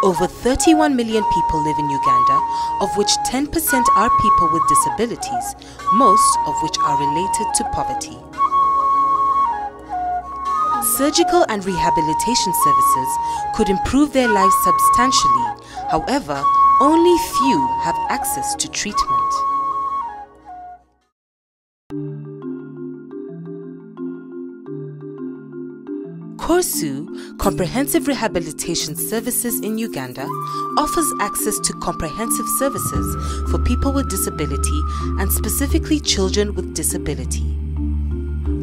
Over 31 million people live in Uganda, of which 10% are people with disabilities, most of which are related to poverty. Surgical and rehabilitation services could improve their lives substantially. However, only few have access to treatment. CoRSU, Comprehensive Rehabilitation Services in Uganda, offers access to comprehensive services for people with disability and specifically children with disability.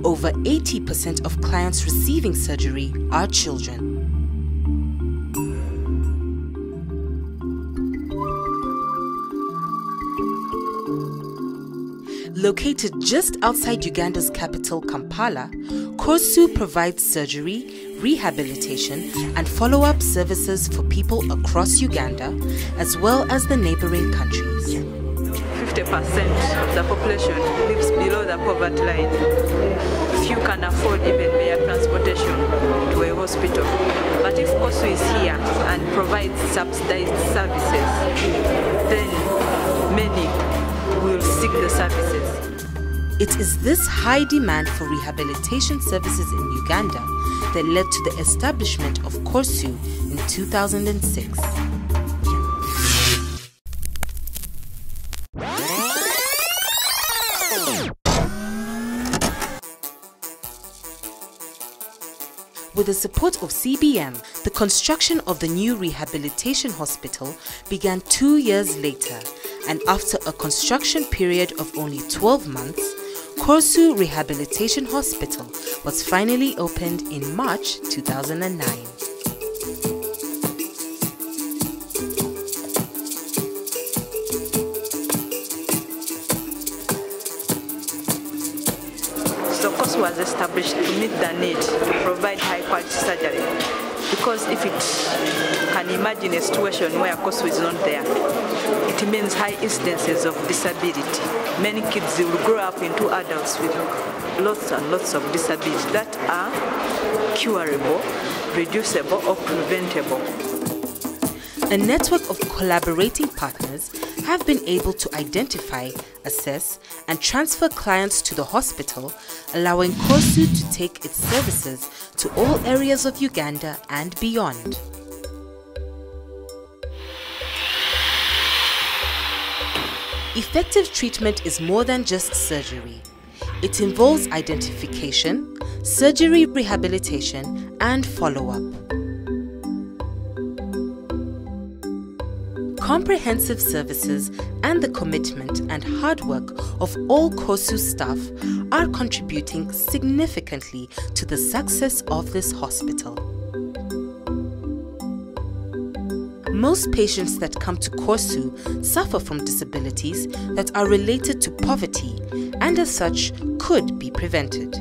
Over 80% of clients receiving surgery are children. Located just outside Uganda's capital, Kampala, CoRSU provides surgery, rehabilitation and follow-up services for people across Uganda, as well as the neighboring countries. 50% of the population lives below the poverty line. Few can afford even their transportation to a hospital. But if CoRSU is here and provides subsidized services, then many will seek the services. It is this high demand for rehabilitation services in Uganda that led to the establishment of CoRSU in 2006. With the support of CBM, the construction of the new rehabilitation hospital began 2 years later, and after a construction period of only 12 months, CoRSU Rehabilitation Hospital was finally opened in March 2009. So CoRSU was established to meet the need to provide high-quality surgery, because if it can imagine a situation where CoRSU is not there, it means high incidences of disability. Many kids will grow up into adults with lots and lots of disabilities that are curable, reducible or preventable. A network of collaborating partners have been able to identify, assess and transfer clients to the hospital, allowing CoRSU to take its services to all areas of Uganda and beyond. Effective treatment is more than just surgery. It involves identification, surgery rehabilitation, and follow-up. Comprehensive services and the commitment and hard work of all CoRSU staff are contributing significantly to the success of this hospital. Most patients that come to CoRSU suffer from disabilities that are related to poverty and as such could be prevented.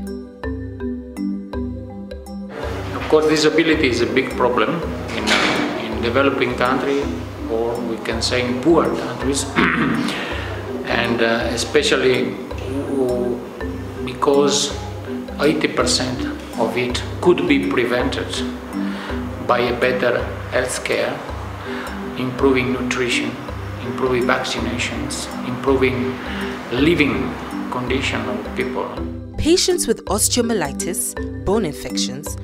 Of course, disability is a big problem in developing countries, or we can say in poor countries, and especially because 80% of it could be prevented by a better health care, improving nutrition, improving vaccinations, improving living condition of people. Patients with osteomyelitis, bone infections,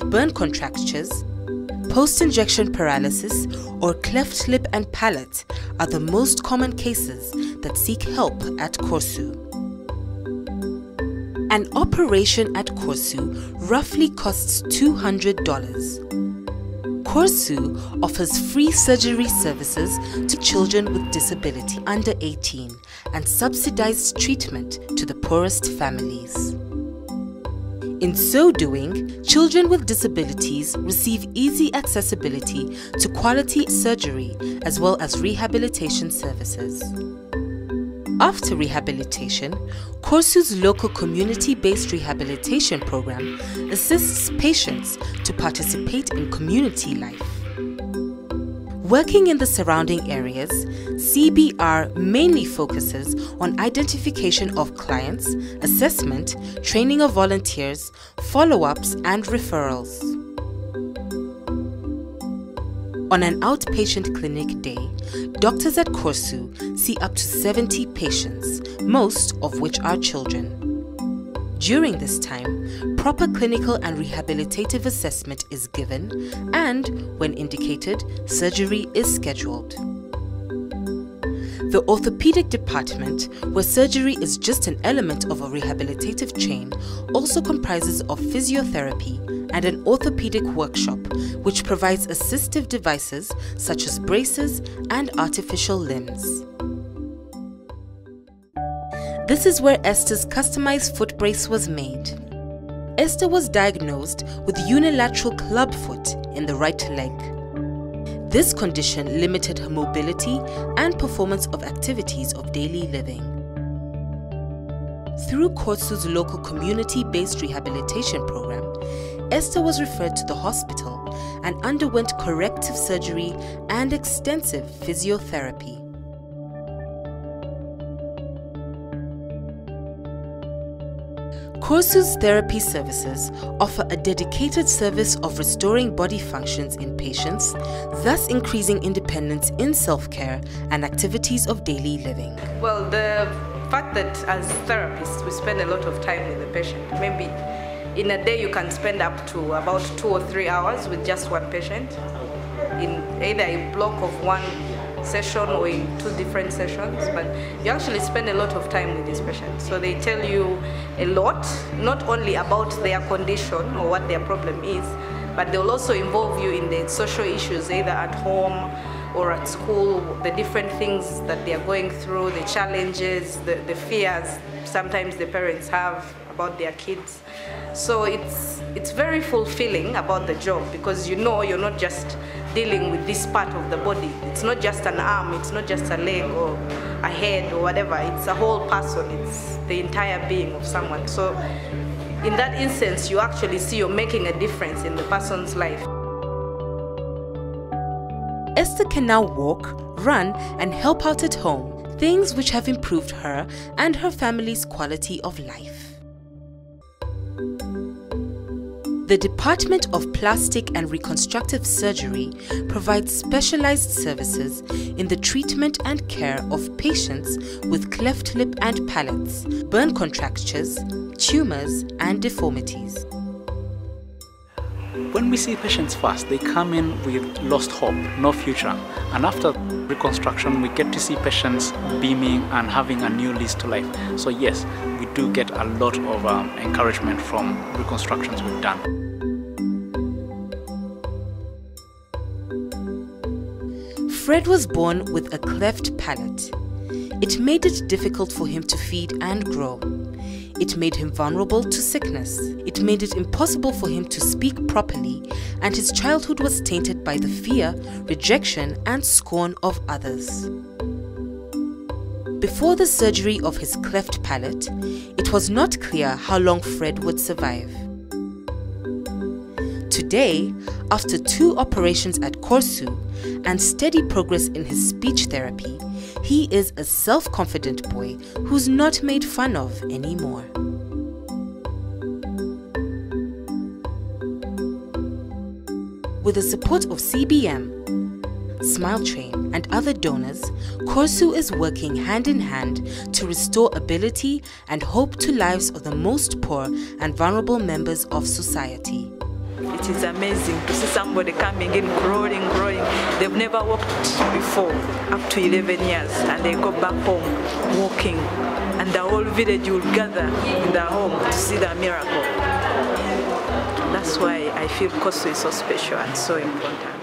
burn contractures, post-injection paralysis or cleft lip and palate are the most common cases that seek help at CoRSU. An operation at CoRSU roughly costs $200. CoRSU offers free surgery services to children with disability under 18 and subsidized treatment to the poorest families. In so doing, children with disabilities receive easy accessibility to quality surgery as well as rehabilitation services. After rehabilitation, CoRSU's local community-based rehabilitation program assists patients to participate in community life. Working in the surrounding areas, CBR mainly focuses on identification of clients, assessment, training of volunteers, follow-ups and referrals. On an outpatient clinic day, doctors at CoRSU see up to 70 patients, most of which are children. During this time, proper clinical and rehabilitative assessment is given and, when indicated, surgery is scheduled. The orthopedic department, where surgery is just an element of a rehabilitative chain, also comprises of physiotherapy and an orthopedic workshop, which provides assistive devices such as braces and artificial limbs. This is where Esther's customized foot brace was made. Esther was diagnosed with unilateral club foot in the right leg. This condition limited her mobility and performance of activities of daily living. Through CoRSU's local community-based rehabilitation program, Esther was referred to the hospital and underwent corrective surgery and extensive physiotherapy. CoRSU's therapy services offer a dedicated service of restoring body functions in patients, thus increasing independence in self-care and activities of daily living. Well, the fact that as therapists we spend a lot of time with the patient. Maybe in a day you can spend up to about 2 or 3 hours with just one patient, in either a block of one session or in 2 different sessions, but you actually spend a lot of time with these patients. So they tell you a lot, not only about their condition or what their problem is, but they'll also involve you in the social issues, either at home or at school, the different things that they are going through, the challenges, the fears sometimes the parents have about their kids. So it's very fulfilling about the job, because you know you're not just dealing with this part of the body. It's not just an arm, it's not just a leg or a head or whatever. It's a whole person, it's the entire being of someone. So in that instance, you actually see you're making a difference in the person's life. Esther can now walk, run, and help out at home, things which have improved her and her family's quality of life. The Department of Plastic and Reconstructive Surgery provides specialized services in the treatment and care of patients with cleft lip and palates, burn contractures, tumors, and deformities. When we see patients first, they come in with lost hope, no future. And after reconstruction, we get to see patients beaming and having a new lease to life. So yes, we do get a lot of encouragement from reconstructions we've done. Fred was born with a cleft palate. It made it difficult for him to feed and grow. It made him vulnerable to sickness. It made it impossible for him to speak properly, and his childhood was tainted by the fear, rejection, and scorn of others. Before the surgery of his cleft palate, it was not clear how long Fred would survive. Today, after 2 operations at CoRSU and steady progress in his speech therapy, he is a self-confident boy who's not made fun of anymore. With the support of CBM, Smile Train, and other donors, CoRSU is working hand in hand to restore ability and hope to lives of the most poor and vulnerable members of society. It is amazing to see somebody coming in, growing. They've never walked before, up to 11 years, and they go back home walking. And the whole village will gather in their home to see the miracle. That's why I feel CoRSU is so special and so important.